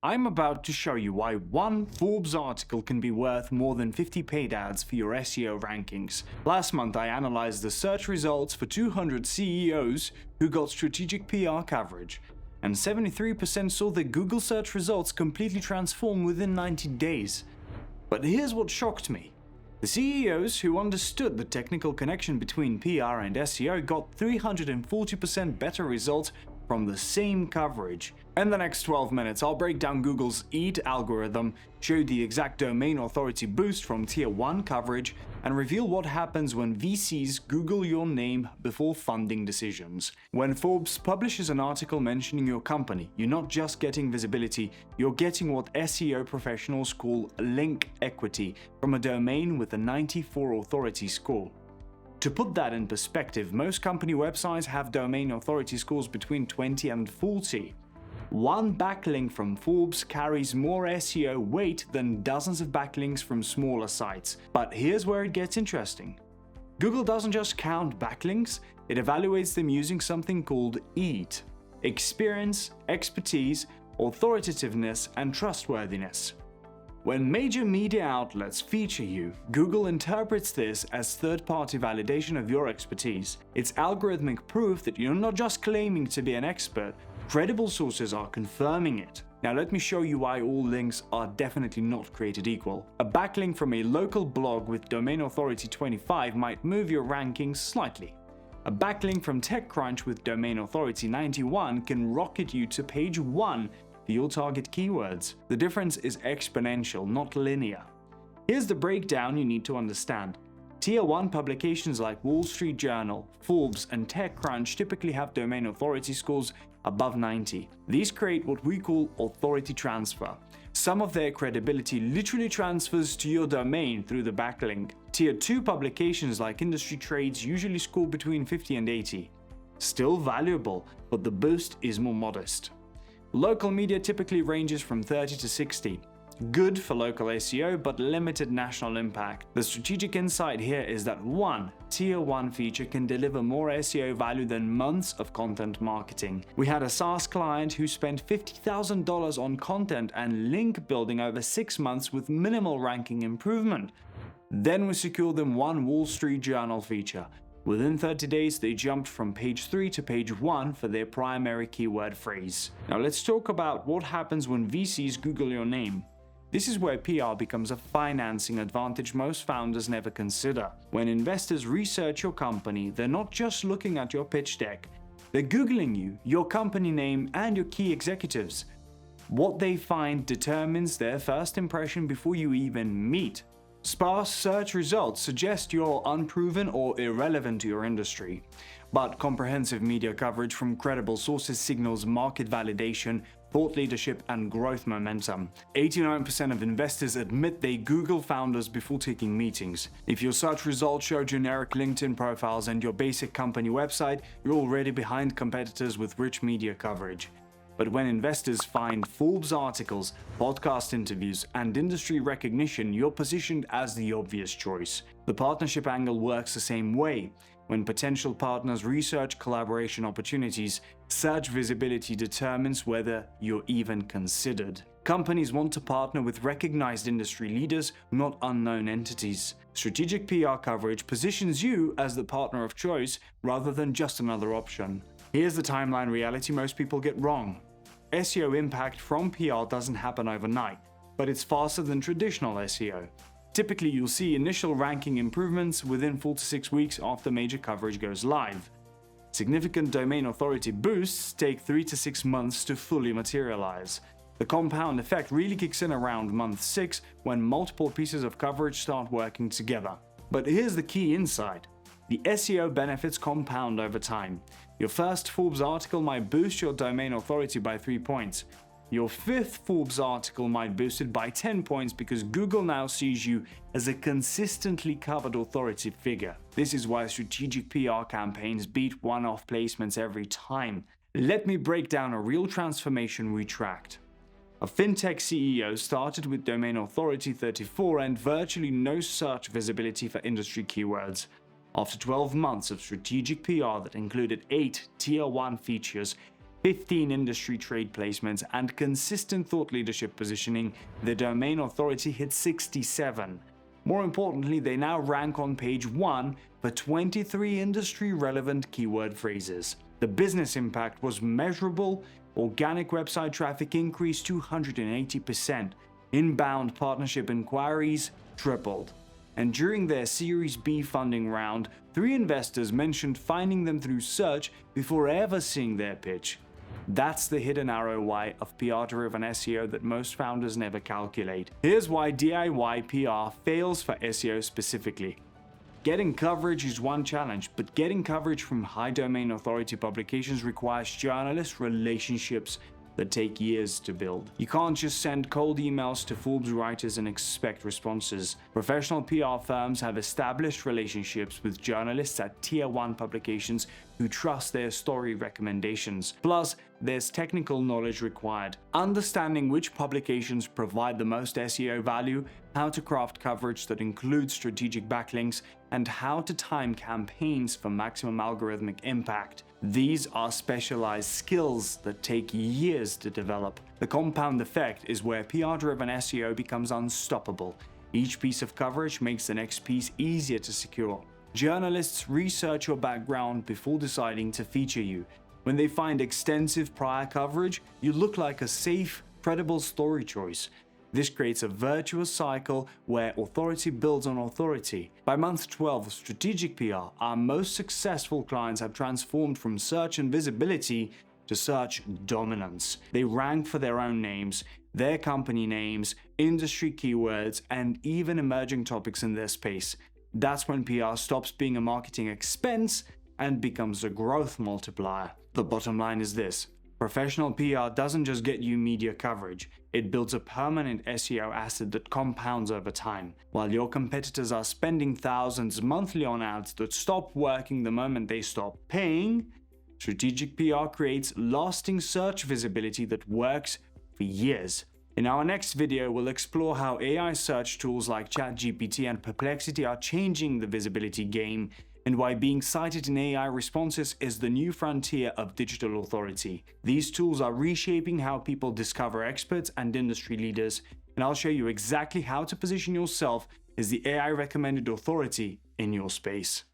I'm about to show you why one Forbes article can be worth more than 50 paid ads for your SEO rankings. Last month, I analyzed the search results for 200 CEOs who got strategic PR coverage, and 73% saw their Google search results completely transform within 90 days. But here's what shocked me. The CEOs who understood the technical connection between PR and SEO got 340% better results from the same coverage. In the next 12 minutes, I'll break down Google's EAT algorithm, show you the exact domain authority boost from Tier 1 coverage, and reveal what happens when VCs Google your name before funding decisions. When Forbes publishes an article mentioning your company, you're not just getting visibility, you're getting what SEO professionals call link equity from a domain with a 94 authority score. To put that in perspective, most company websites have domain authority scores between 20 and 40. One backlink from Forbes carries more SEO weight than dozens of backlinks from smaller sites. But here's where it gets interesting. Google doesn't just count backlinks, it evaluates them using something called EAT: experience, expertise, authoritativeness, and trustworthiness. When major media outlets feature you, Google interprets this as third-party validation of your expertise. It's algorithmic proof that you're not just claiming to be an expert, credible sources are confirming it. Now let me show you why all links are definitely not created equal. A backlink from a local blog with domain authority 25 might move your rankings slightly. A backlink from TechCrunch with domain authority 91 can rocket you to page 1 for your target keywords. The difference is exponential, not linear. Here's the breakdown you need to understand. Tier 1 publications like Wall Street Journal, Forbes, and TechCrunch typically have domain authority scores above 90. These create what we call authority transfer. Some of their credibility literally transfers to your domain through the backlink. Tier 2 publications like Industry Trades usually score between 50 and 80. Still valuable, but the boost is more modest. Local media typically ranges from 30 to 60. Good for local SEO, but limited national impact. The strategic insight here is that one Tier 1 feature can deliver more SEO value than months of content marketing. We had a SaaS client who spent $50,000 on content and link building over 6 months with minimal ranking improvement. Then we secured them one Wall Street Journal feature. Within 30 days, they jumped from page 3 to page 1 for their primary keyword phrase. Now let's talk about what happens when VCs Google your name. This is where PR becomes a financing advantage most founders never consider. When investors research your company, they're not just looking at your pitch deck. They're Googling you, your company name, and your key executives. What they find determines their first impression before you even meet. Sparse search results suggest you're unproven or irrelevant to your industry. But comprehensive media coverage from credible sources signals market validation, thought leadership, and growth momentum. 89% of investors admit they Google founders before taking meetings. If your search results show generic LinkedIn profiles and your basic company website, you're already behind competitors with rich media coverage. But when investors find Forbes articles, podcast interviews, and industry recognition, you're positioned as the obvious choice. The partnership angle works the same way. When potential partners research collaboration opportunities, search visibility determines whether you're even considered. Companies want to partner with recognized industry leaders, not unknown entities. Strategic PR coverage positions you as the partner of choice rather than just another option. Here's the timeline reality most people get wrong. SEO impact from PR doesn't happen overnight, but it's faster than traditional SEO. Typically, you'll see initial ranking improvements within 4 to 6 weeks after major coverage goes live. Significant domain authority boosts take 3 to 6 months to fully materialize. The compound effect really kicks in around month 6 when multiple pieces of coverage start working together. But here's the key insight. The SEO benefits compound over time. Your first Forbes article might boost your domain authority by 3 points. Your 5th Forbes article might boost it by 10 points because Google now sees you as a consistently covered authority figure. This is why strategic PR campaigns beat one-off placements every time. Let me break down a real transformation we tracked. A fintech CEO started with domain authority 34 and virtually no search visibility for industry keywords. After 12 months of strategic PR that included 8 Tier 1 features, 15 industry trade placements, and consistent thought leadership positioning, the domain authority hit 67. More importantly, they now rank on page 1 for 23 industry-relevant keyword phrases. The business impact was measurable. Organic website traffic increased 280%. Inbound partnership inquiries tripled. And during their Series B funding round, 3 investors mentioned finding them through search before ever seeing their pitch. That's the hidden ROI of PR-driven SEO that most founders never calculate. Here's why DIY PR fails for SEO specifically. Getting coverage is one challenge, but getting coverage from high domain authority publications requires journalist relationships that take years to build. You can't just send cold emails to Forbes writers and expect responses. Professional PR firms have established relationships with journalists at Tier 1 publications who trust their story recommendations. Plus, there's technical knowledge required. Understanding which publications provide the most SEO value, how to craft coverage that includes strategic backlinks, and how to time campaigns for maximum algorithmic impact. These are specialized skills that take years to develop. The compound effect is where PR-driven SEO becomes unstoppable. Each piece of coverage makes the next piece easier to secure. Journalists research your background before deciding to feature you. When they find extensive prior coverage, you look like a safe, credible story choice. This creates a virtuous cycle where authority builds on authority. By month 12 of strategic PR, our most successful clients have transformed from search and visibility to search dominance. They rank for their own names, their company names, industry keywords, and even emerging topics in their space. That's when PR stops being a marketing expense and becomes a growth multiplier. The bottom line is this: professional PR doesn't just get you media coverage, it builds a permanent SEO asset that compounds over time. While your competitors are spending thousands monthly on ads that stop working the moment they stop paying, strategic PR creates lasting search visibility that works for years. In our next video, we'll explore how AI search tools like ChatGPT and Perplexity are changing the visibility game, and why being cited in AI responses is the new frontier of digital authority. These tools are reshaping how people discover experts and industry leaders, and I'll show you exactly how to position yourself as the AI recommended authority in your space.